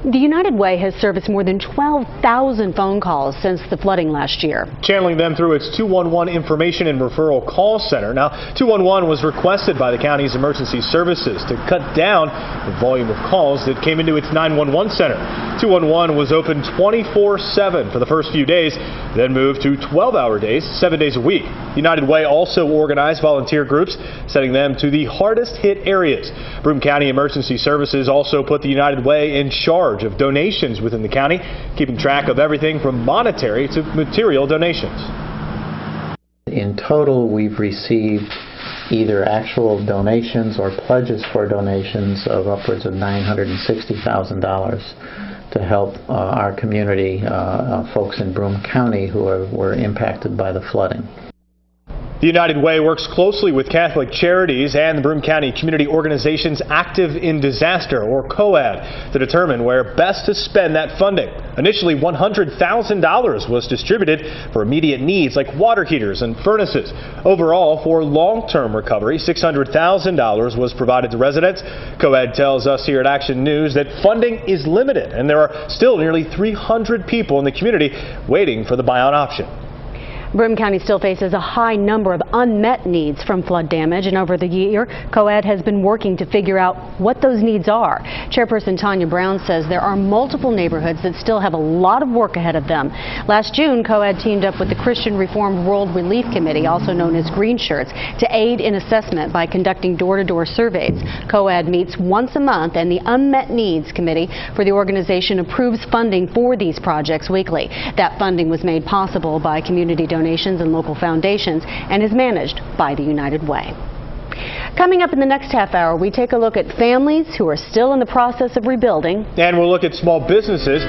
The United Way has serviced more than 12,000 phone calls since the flooding last year. Channeling them through its 211 Information and Referral Call Center. Now, 211 was requested by the county's emergency services to cut down the volume of calls that came into its 911 center. 211 was open 24/7 for the first few days, then moved to 12-hour days, 7 days a week. United Way also organized volunteer groups, sending them to the hardest hit areas. Broome County Emergency Services also put the United Way in charge of donations within the county, keeping track of everything from monetary to material donations. In total, we've received either actual donations or pledges for donations of upwards of $960,000 to help our community, folks in Broome County who were impacted by the flooding. The United Way works closely with Catholic Charities and the Broome County community organizations Active in Disaster, or COAD, to determine where best to spend that funding. Initially, $100,000 was distributed for immediate needs like water heaters and furnaces. Overall, for long-term recovery, $600,000 was provided to residents. COAD tells us here at Action News that funding is limited, and there are still nearly 300 people in the community waiting for the buyout option. Broome County still faces a high number of unmet needs from flood damage, and over the year, COAD has been working to figure out what those needs are. Chairperson Tanya Brown says there are multiple neighborhoods that still have a lot of work ahead of them. Last June, COAD teamed up with the Christian Reformed World Relief Committee, also known as Green Shirts, to aid in assessment by conducting door-to-door surveys. COAD meets once a month, and the Unmet Needs Committee for the organization approves funding for these projects weekly. That funding was made possible by community donations and local foundations and is managed by the United Way. Coming up in the next half hour, we take a look at families who are still in the process of rebuilding. And we'll look at small businesses